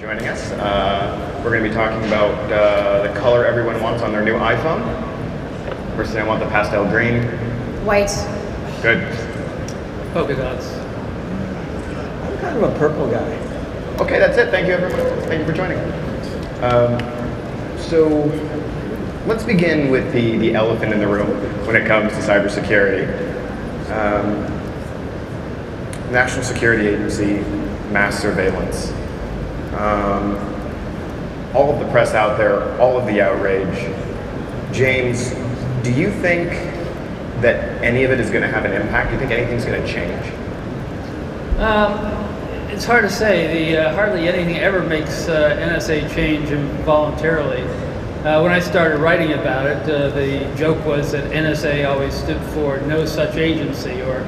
Joining us. We're going to be talking about the color everyone wants on their new iPhone. Personally, I want the pastel green. White. Good. Polka dots. I'm kind of a purple guy. Okay, that's it. Thank you, everyone. Thank you for joining. So let's begin with the elephant in the room when it comes to cybersecurity. National Security Agency, mass surveillance. All of the press out there, all of the outrage. James, do you think that any of it is going to have an impact? Do you think anything's going to change? It's hard to say. Hardly anything ever makes NSA change voluntarily. When I started writing about it, the joke was that NSA always stood for no such agency, or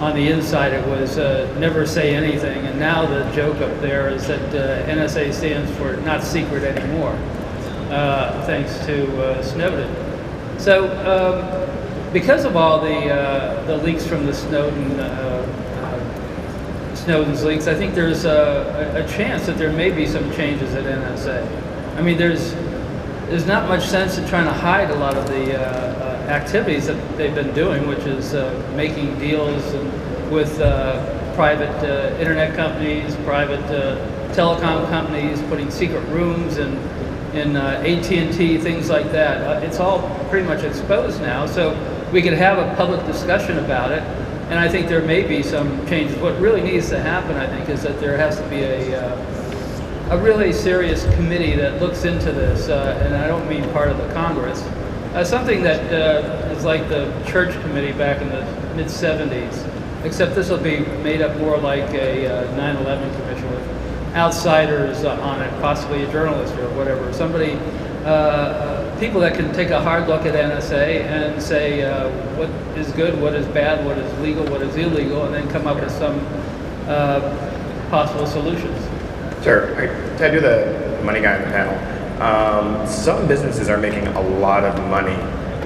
on the inside it was never say anything. And now the joke up there is that NSA stands for not secret anymore, thanks to Snowden. So because of all the leaks from the Snowden's leaks, I think there's a chance that there may be some changes at NSA. I mean, there's not much sense in trying to hide a lot of the activities that they've been doing, which is making deals with private internet companies, private telecom companies, putting secret rooms in AT&T, things like that. It's all pretty much exposed now, so we could have a public discussion about it. And I think there may be some changes. What really needs to happen, I think, is that there has to be a really serious committee that looks into this, and I don't mean part of the Congress. Something that is like the Church Committee back in the mid-'70s, except this will be made up more like a 9/11 commission with outsiders on it, possibly a journalist or whatever. Somebody, people that can take a hard look at NSA and say what is good, what is bad, what is legal, what is illegal, and then come up with some possible solutions. Sure. I do the money guy on the panel. Some businesses are making a lot of money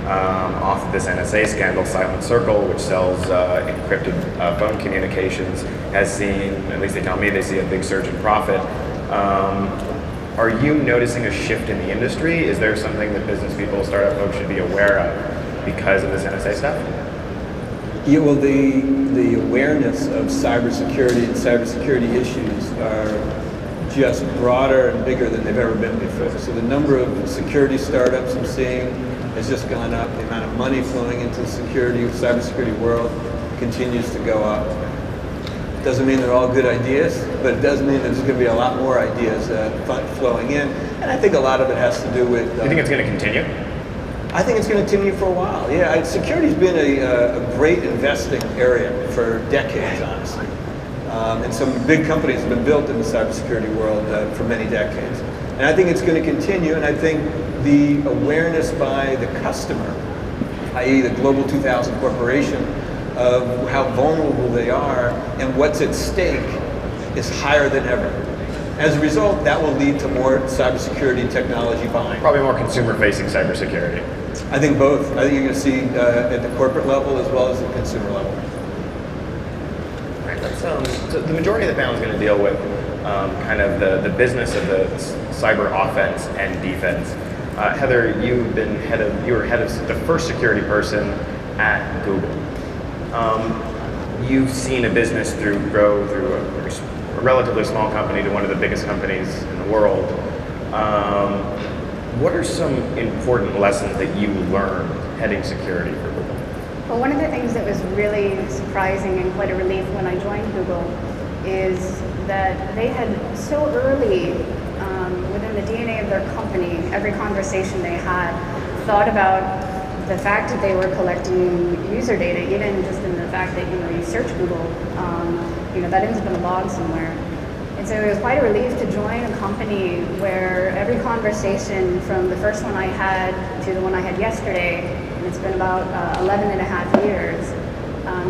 off of this NSA scandal. Silent Circle, which sells encrypted phone communications, has seen, at least they tell me, they see a big surge in profit. Are you noticing a shift in the industry? Is there something that business people, startup folks should be aware of because of this NSA stuff? Yeah, well, the awareness of cybersecurity and cybersecurity issues are just broader and bigger than they've ever been before. So the number of security startups I'm seeing has just gone up. The amount of money flowing into the cybersecurity world continues to go up. Doesn't mean they're all good ideas, but it does mean there's going to be a lot more ideas flowing in. And I think a lot of it has to do with... Do you think it's going to continue? I think it's going to continue for a while. Yeah, security's been a great investing area for decades, honestly. And some big companies have been built in the cybersecurity world for many decades. And I think it's going to continue, and I think the awareness by the customer, i.e. the Global 2000 corporation, of how vulnerable they are and what's at stake is higher than ever. As a result, that will lead to more cybersecurity technology buying. Probably more consumer-facing cybersecurity. I think both. I think you're going to see at the corporate level as well as the consumer level. So the majority of the panel is going to deal with kind of the business of the cyber offense and defense. Heather, you were head of the first security person at Google. You've seen a business grow through a relatively small company to one of the biggest companies in the world. What are some important lessons that you learned heading security for Google? Well, one of the things that was really surprising and quite a relief when I joined Google is that they had so early within the DNA of their company, every conversation they had thought about the fact that they were collecting user data, even just in the fact that you search Google, that ends up in a log somewhere. And so it was quite a relief to join a company where every conversation from the first one I had to the one I had yesterday, and it's been about 11 and a half years,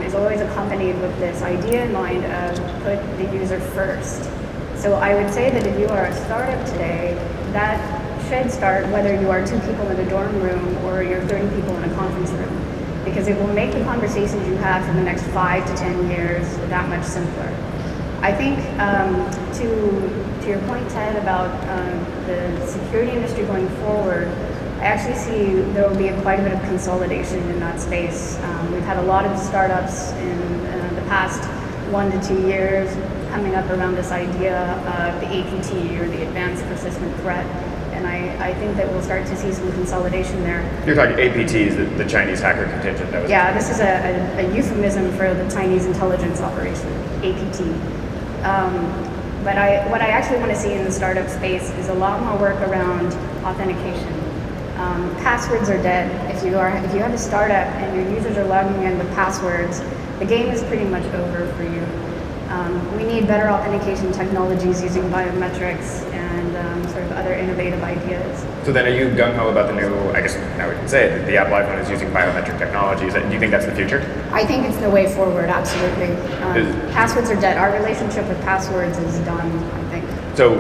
is always accompanied with this idea in mind of put the user first. So I would say that if you are a startup today, that should start whether you are 2 people in a dorm room or you're 30 people in a conference room, because it will make the conversations you have for the next 5 to 10 years that much simpler. I think to your point, Ted, about the security industry going forward, I actually see there will be quite a bit of consolidation in that space. We've had a lot of startups in the past 1 to 2 years coming up around this idea of the APT, or the Advanced Persistent Threat. And I think that we'll start to see some consolidation there. You're talking APT is the Chinese hacker contingent that was. Yeah, this is a euphemism for the Chinese intelligence operation, APT. But what I actually want to see in the startup space is a lot more work around authentication. Passwords are dead. If you have a startup and your users are logging in with passwords, the game is pretty much over for you. We need better authentication technologies using biometrics and sort of other innovative ideas. So then, are you gung ho about the new? I guess now we can say it, that the Apple iPhone is using biometric technologies. Do you think that's the future? I think it's the way forward. Absolutely. Passwords are dead. Our relationship with passwords is done, I think. So,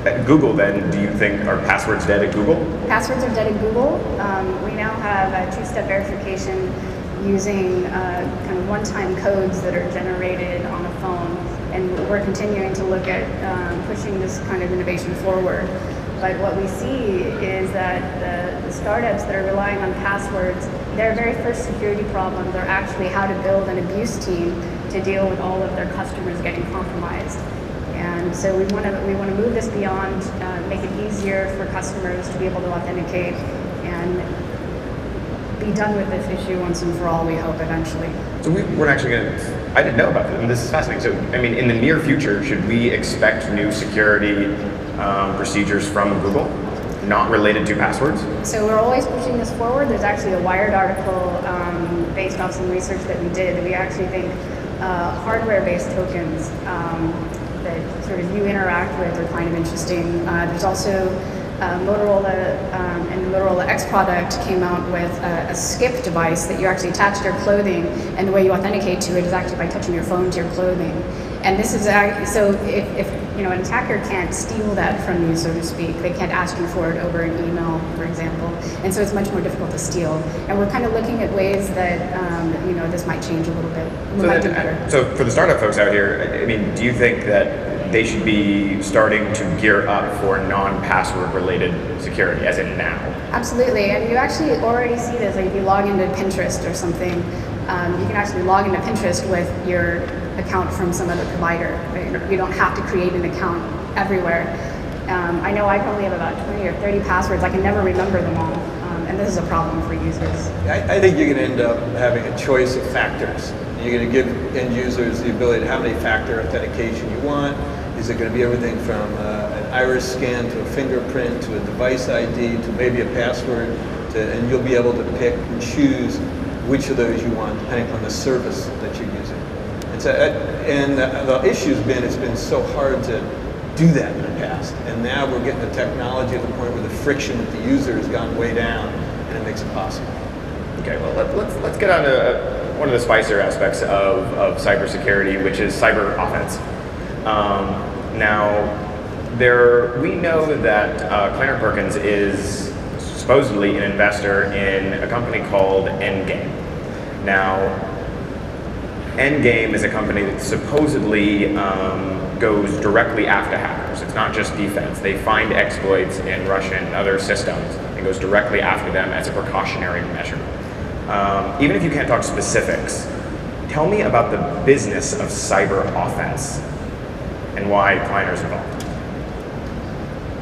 at Google, then, do you think are passwords dead at Google? Passwords are dead at Google. We now have two-step verification using kind of one-time codes that are generated on a phone, and we're continuing to look at pushing this kind of innovation forward. But what we see is that the startups that are relying on passwords, their very first security problems are actually how to build an abuse team to deal with all of their customers getting compromised. And so we want to move this beyond, make it easier for customers to be able to authenticate and be done with this issue once and for all, we hope, eventually. So we're actually going to, I didn't know about this, and this is fascinating. So, I mean, in the near future, should we expect new security procedures from Google, not related to passwords? So we're always pushing this forward. There's actually a Wired article based off some research that we did. We actually think hardware-based tokens that sort of you interact with are kind of interesting. There's also Motorola and the Motorola X product came out with a skip device that you actually attach to your clothing, and the way you authenticate to it is actually by touching your phone to your clothing. And this is so if an attacker can't steal that from you, so to speak, they can't ask you for it over an email, for example, and so it's much more difficult to steal. And we're kind of looking at ways that this might change a little bit. We might do better. So for the startup folks out here, I mean, do you think that they should be starting to gear up for non-password related security, as in now? Absolutely, and you actually already see this. Like if you log into Pinterest or something, you can actually log into Pinterest with your account from some other provider. Right? You don't have to create an account everywhere. I know I probably have about 20 or 30 passwords. I can never remember them all, and this is a problem for users. I think you're going to end up having a choice of factors. You're going to give end users the ability to have any factor authentication you want. Is it going to be everything from an iris scan to a fingerprint to a device ID to maybe a password, and you'll be able to pick and choose which of those you want depending on the service that you're using. And the issue's been, it's been so hard to do that in the past, and now we're getting the technology at the point where the friction with the user has gone way down, and it makes it possible. Okay, well let's get on to one of the spicier aspects of cybersecurity, which is cyber offense. We know that Kleiner Perkins is supposedly an investor in a company called Endgame. Now, Endgame is a company that supposedly goes directly after hackers. It's not just defense. They find exploits in Russian and other systems and goes directly after them as a precautionary measure. Even if you can't talk specifics, tell me about the business of cyber offense and why Kleiner's involved.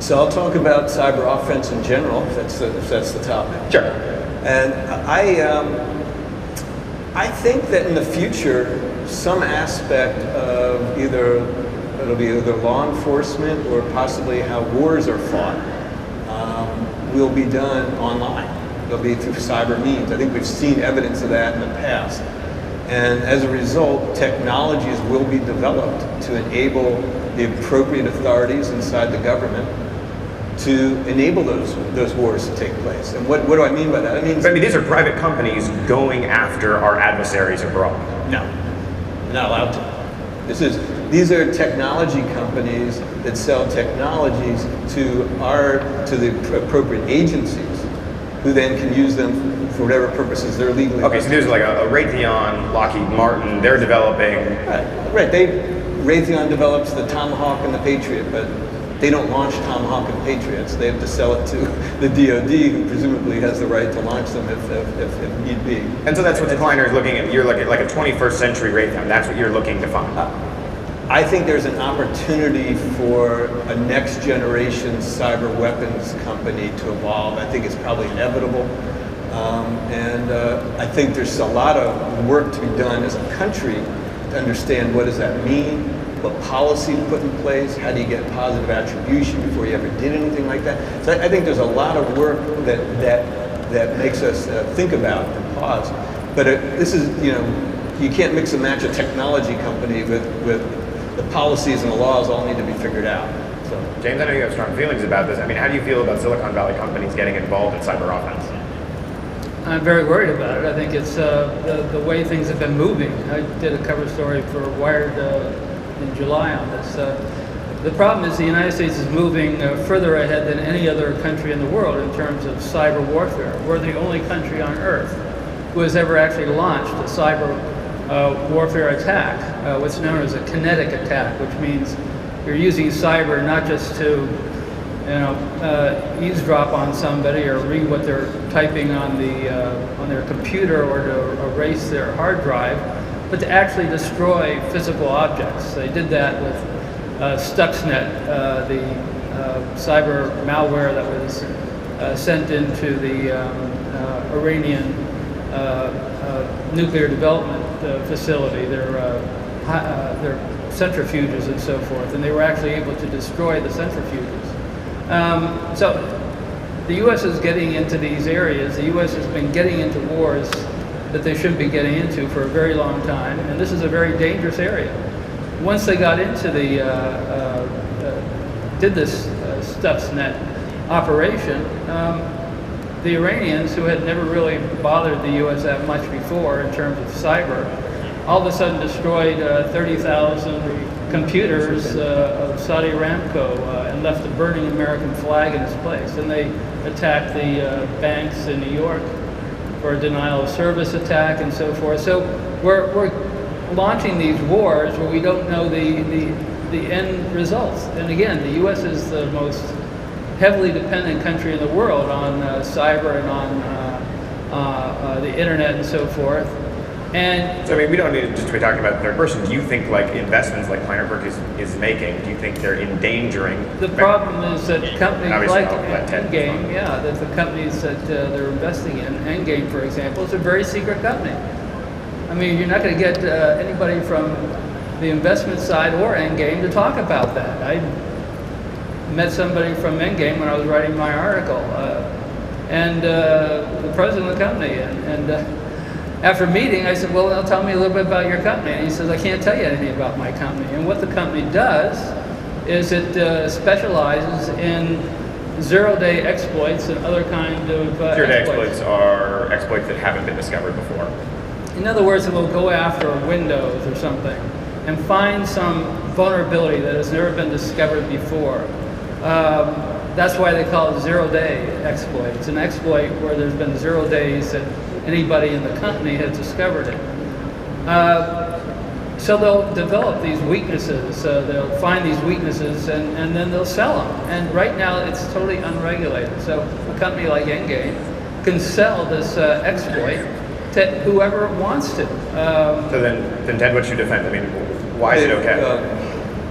So I'll talk about cyber offense in general, if that's the topic. Sure. And I think that in the future, some aspect of it'll be either law enforcement or possibly how wars are fought, will be done online. It'll be through cyber means. I think we've seen evidence of that in the past. And as a result, technologies will be developed to enable the appropriate authorities inside the government to enable those wars to take place. And what do I mean by that? I mean these are private companies going after our adversaries abroad. No, they're not allowed to. These are technology companies that sell technologies to the appropriate agencies, who then can use them for whatever purposes they're legally. Okay, so there's like a Raytheon, Lockheed Martin. They're developing. Right. Raytheon develops the Tomahawk and the Patriot, but they don't launch Tomahawk and Patriots. They have to sell it to the DoD, who presumably has the right to launch them if need be. And so that's what Kleiner is looking at. You're looking at like a 21st century Raytheon. That's what you're looking to find. I think there's an opportunity for a next generation cyber weapons company to evolve. I think it's probably inevitable. And I think there's a lot of work to be done as a country to understand what does that mean, what policy to put in place, how do you get positive attribution before you ever did anything like that. So I think there's a lot of work that makes us think about and pause. But this is, you can't mix and match a technology company with the policies and the laws all need to be figured out. So, James, I know you have strong feelings about this. I mean, how do you feel about Silicon Valley companies getting involved in cyber offense? I'm very worried about it. I think it's the way things have been moving. I did a cover story for Wired in July on this. The problem is the United States is moving further ahead than any other country in the world in terms of cyber warfare. We're the only country on Earth who has ever actually launched a cyber warfare attack, what's known as a kinetic attack, which means you're using cyber not just to eavesdrop on somebody or read what they're typing on their computer or to erase their hard drive, but to actually destroy physical objects. They did that with Stuxnet, the cyber malware that was sent into the Iranian nuclear development facility, their centrifuges and so forth, and they were actually able to destroy the centrifuges. So the U.S. is getting into these areas. The U.S. has been getting into wars that they shouldn't be getting into for a very long time, and this is a very dangerous area. Once they got into did this Stuxnet operation, the Iranians, who had never really bothered the U.S. that much before in terms of cyber, all of a sudden destroyed 30,000 computers of Saudi Aramco and left a burning American flag in its place. And they attacked the banks in New York for a denial of service attack and so forth. So we're launching these wars where we don't know the end results. And again, the U.S. is the most heavily dependent country in the world on cyber and on the internet and so forth. And so, I mean, we don't need to just be talking about third person. Do you think like investments like Kleinerberg is making, do you think they're endangering? The problem is that companies like Endgame, that the companies that they're investing in, Endgame, for example, is a very secret company. I mean, you're not going to get anybody from the investment side or Endgame to talk about that. I met somebody from Endgame when I was writing my article, and the president of the company, and after meeting, I said, well, now tell me a little bit about your company. And he says, I can't tell you anything about my company. And what the company does is it specializes in zero-day exploits and other kind of zero-day exploits are exploits that haven't been discovered before. In other words, it will go after Windows or something and find some vulnerability that has never been discovered before. That's why they call it zero-day exploit. It's an exploit where there's been 0 days that anybody in the company has discovered it. So they'll develop these weaknesses, they'll find these weaknesses, and then they'll sell them. And right now it's totally unregulated. So a company like Endgame can sell this exploit to whoever wants to. So then Ted, what's your defense? I mean, why is it okay?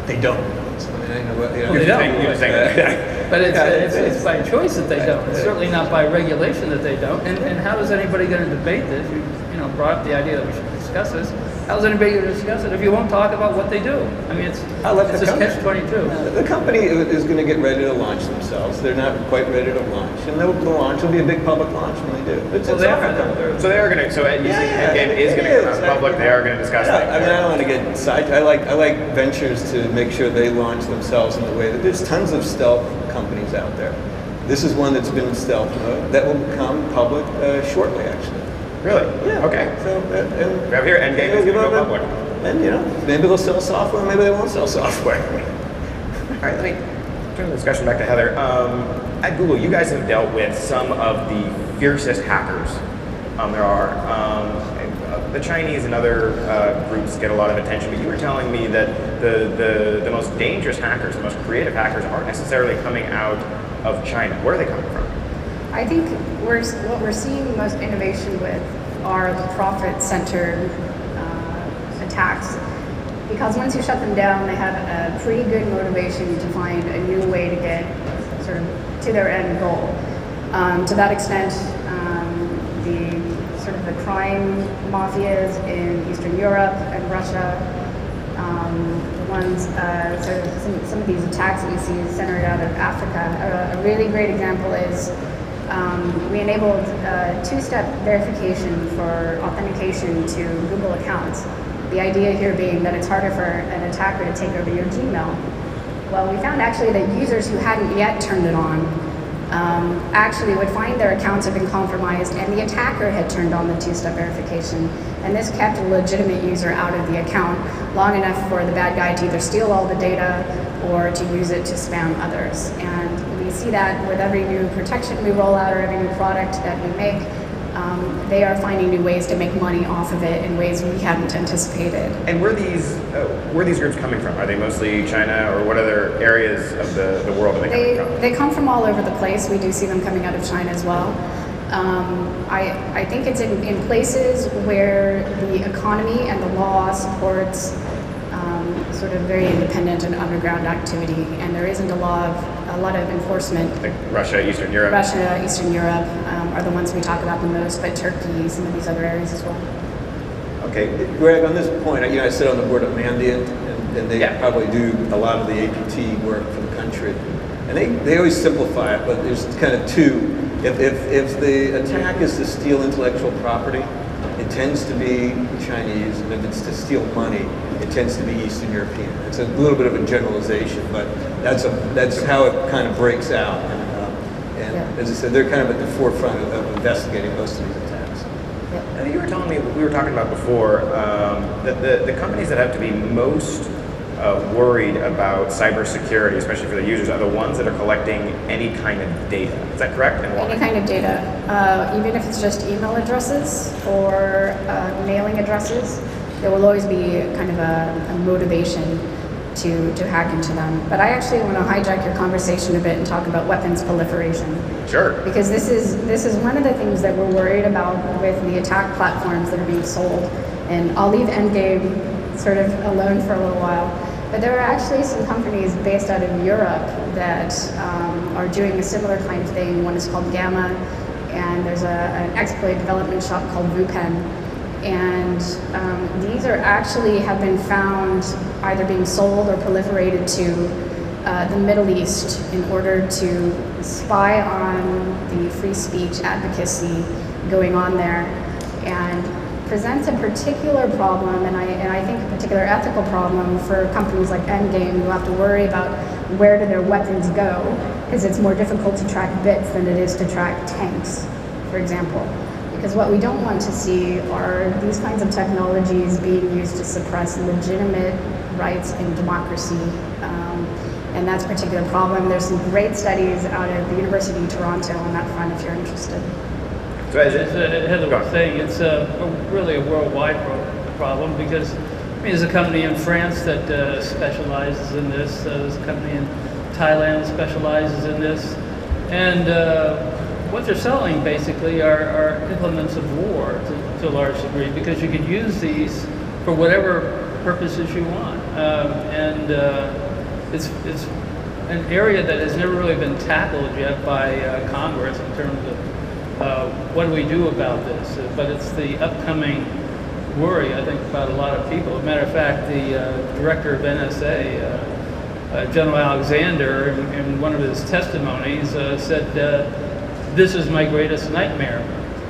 They don't. I mean, I know what, Well, they don't. You're saying that. But it's by choice that they don't. It's certainly not by regulation that they don't. And how is anybody going to debate this? You brought up the idea that we should discuss this. How is anybody going to discuss it if you won't talk about what they do? I mean, it's just catch-22. The company is going to get ready to launch themselves. They're not quite ready to launch, and the launch will be a big public launch when they do. So they are going to. So Endgame is going to come out public. They are going to discuss things. I mean, I don't want to get side. I like ventures to make sure they launch themselves in the way that there's tons of stealth companies out there. This is one that's been in stealth mode that will become public shortly, actually. Really? Yeah. Okay. So and we have here Endgame is going to go public. And maybe they'll sell software, maybe they won't sell software. All right, let me turn the discussion back to Heather. At Google, you guys have dealt with some of the fiercest hackers there are. the Chinese and other groups get a lot of attention, but you were telling me that the most dangerous hackers, the most creative hackers, aren't necessarily coming out of China. Where are they coming from? I think what we're seeing most innovation with are the profit-centered attacks. Because once you shut them down, they have a pretty good motivation to find a new way to get sort of to their end goal. To that extent, the crime mafias in Eastern Europe and Russia, some of these attacks that you see centered out of Africa. A really great example is we enabled two-step verification for authentication to Google accounts. The idea here being that it's harder for an attacker to take over your Gmail. Well, we found actually that users who hadn't yet turned it on actually would find their accounts had been compromised and the attacker had turned on the two-step verification. And this kept a legitimate user out of the account long enough for the bad guy to either steal all the data or to use it to spam others. And we see that with every new protection we roll out or every new product that we make. They are finding new ways to make money off of it in ways we hadn't anticipated. And where are these groups coming from? Are they mostly China, or what other areas of the world are they coming from? They come from all over the place. We do see them coming out of China as well. I think it's in places where the economy and the law supports sort of very independent and underground activity, and there isn't a lot of enforcement. Like Russia, Eastern Europe? Russia, Eastern Europe are the ones we talk about the most, but Turkey, some of these other areas as well. Okay, Greg, on this point, I sit on the board of Mandiant, and they probably do a lot of the APT work for the country. And they always simplify it, but there's kind of two. If the attack is to steal intellectual property, it tends to be Chinese, and if it's to steal money, it tends to be Eastern European. It's a little bit of a generalization, but that's how it kind of breaks out. And as I said, they're kind of at the forefront of investigating most of these attacks. And you were telling me, we were talking about before, that the companies that have to be most worried about cybersecurity, especially for the users, are the ones that are collecting any kind of data. Is that correct? And why? Any kind of data, even if it's just email addresses or mailing addresses, there will always be kind of a motivation to hack into them. But I actually want to hijack your conversation a bit and talk about weapons proliferation. Sure. Because this is one of the things that we're worried about with the attack platforms that are being sold. And I'll leave Endgame sort of alone for a little while. But there are actually some companies based out of Europe that are doing a similar kind of thing. One is called Gamma, and there's an exploit development shop called Vupen. And these are actually have been found either being sold or proliferated to the Middle East in order to spy on the free speech advocacy going on there, and presents a particular problem, and I think a particular ethical problem for companies like Endgame, who have to worry about where do their weapons go, because it's more difficult to track bits than it is to track tanks, for example. Because what we don't want to see are these kinds of technologies being used to suppress legitimate rights and democracy. And that's a particular problem. There's some great studies out of the University of Toronto on that front if you're interested. So as Heather was saying, it's really a worldwide problem, because there's a company in France that specializes in this. There's a company in Thailand that specializes in this. And what they're selling basically are implements of war to a large degree, because you can use these for whatever purposes you want. It's an area that has never really been tackled yet by Congress in terms of what do we do about this. But it's the upcoming worry, I think, about a lot of people. As a matter of fact, the director of NSA, General Alexander, in one of his testimonies said, "This is my greatest nightmare."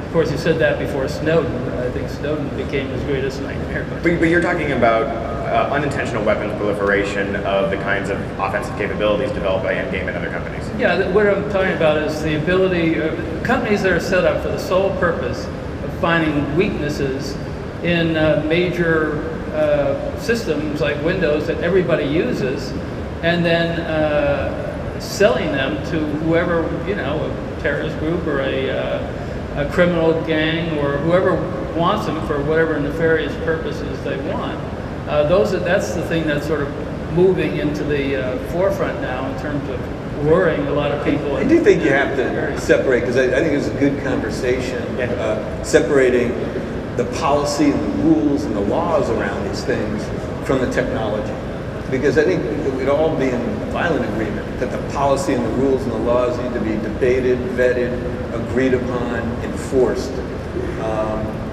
Of course, he said that before Snowden. I think Snowden became his greatest nightmare. But you're talking about unintentional weapons proliferation of the kinds of offensive capabilities developed by Endgame and other companies. Yeah, what I'm talking about is the ability of companies that are set up for the sole purpose of finding weaknesses in major systems like Windows that everybody uses, and then selling them to whoever, a terrorist group or a criminal gang or whoever wants them for whatever nefarious purposes they want. That's the thing that's sort of moving into the forefront now in terms of worrying a lot of people. I do think you have to separate, because I think it's a good conversation, separating the policy and the rules and the laws around these things from the technology. Because I think we'd all be in violent agreement that the policy and the rules and the laws need to be debated, vetted, agreed upon, enforced.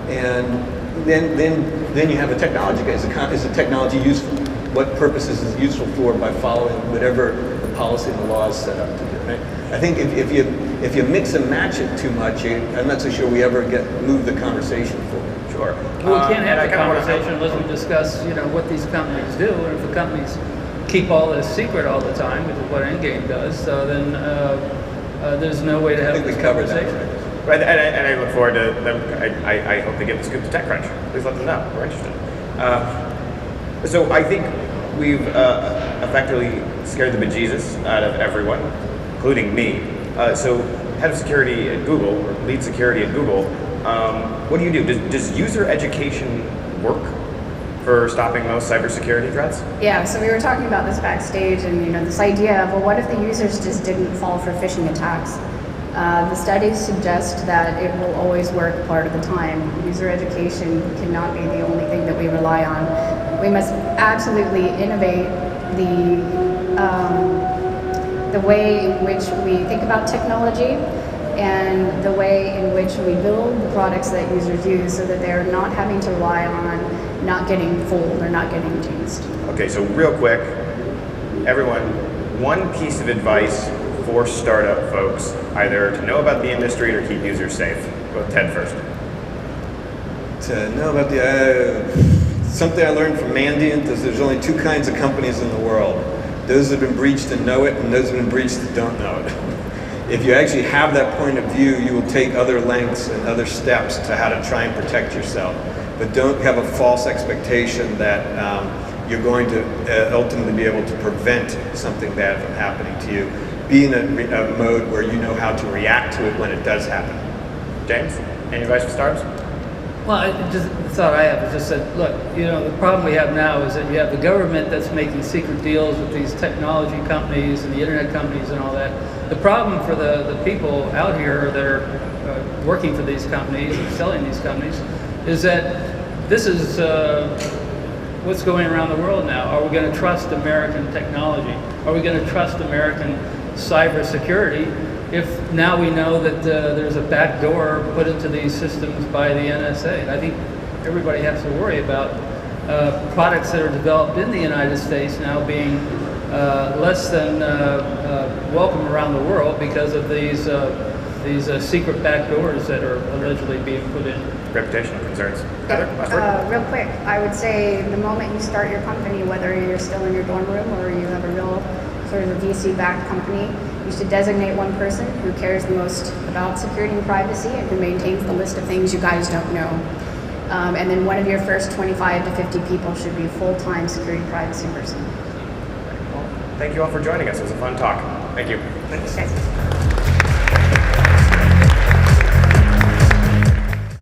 And then you have a technology. Is the technology useful? What purposes is it useful for by following whatever the policy and the laws set up to do? Right? I think if you mix and match it too much, I'm not so sure we ever move the conversation forward. Sure. Well, we can't have a conversation unless we discuss, what these companies do, and if the companies keep all this secret all the time, which is what Endgame does, so then there's no way to have this conversation. Right, and I look forward to them. I hope they get the scoop to TechCrunch. Please let them know. We're interested. So I think we've effectively scared the bejesus out of everyone, including me. So head of security at Google, or lead security at Google, what do you do? Does user education work for stopping most cybersecurity threats? Yeah, so we were talking about this backstage, and this idea of, well, what if the users just didn't fall for phishing attacks? The studies suggest that it will always work part of the time. User education cannot be the only thing that we rely on. We must absolutely innovate the way in which we think about technology and the way in which we build the products that users use, so that they're not having to rely on not getting fooled or not getting teased. Okay, so real quick, everyone, one piece of advice for startup folks, either to know about the industry or keep users safe. Go with Ted first. To know about something I learned from Mandiant is there's only two kinds of companies in the world. Those that have been breached and know it, and those that have been breached that don't know it. If you actually have that point of view, you will take other lengths and other steps to how to try and protect yourself. But don't have a false expectation that you're going to ultimately be able to prevent something bad from happening to you. Be in a mode where you know how to react to it when it does happen. James, any advice for startups? Well, the thought I have is just that, look, the problem we have now is that you have the government that's making secret deals with these technology companies and the internet companies and all that. The problem for the people out here that are working for these companies and selling these companies is that this is what's going around the world now. Are we going to trust American technology? Are we going to trust American cybersecurity if now we know that there's a back door put into these systems by the NSA? And I think everybody has to worry about products that are developed in the United States now being less than welcome around the world because of these secret back doors that are allegedly being put in. Reputational concerns. Heather, last word? Real quick, I would say the moment you start your company, whether you're still in your dorm room or you have a real sort of a VC-backed company, you should designate one person who cares the most about security and privacy and who maintains the list of things you guys don't know. And then one of your first 25 to 50 people should be a full-time security privacy person. Well, thank you all for joining us. It was a fun talk. Thank you. Thanks, guys.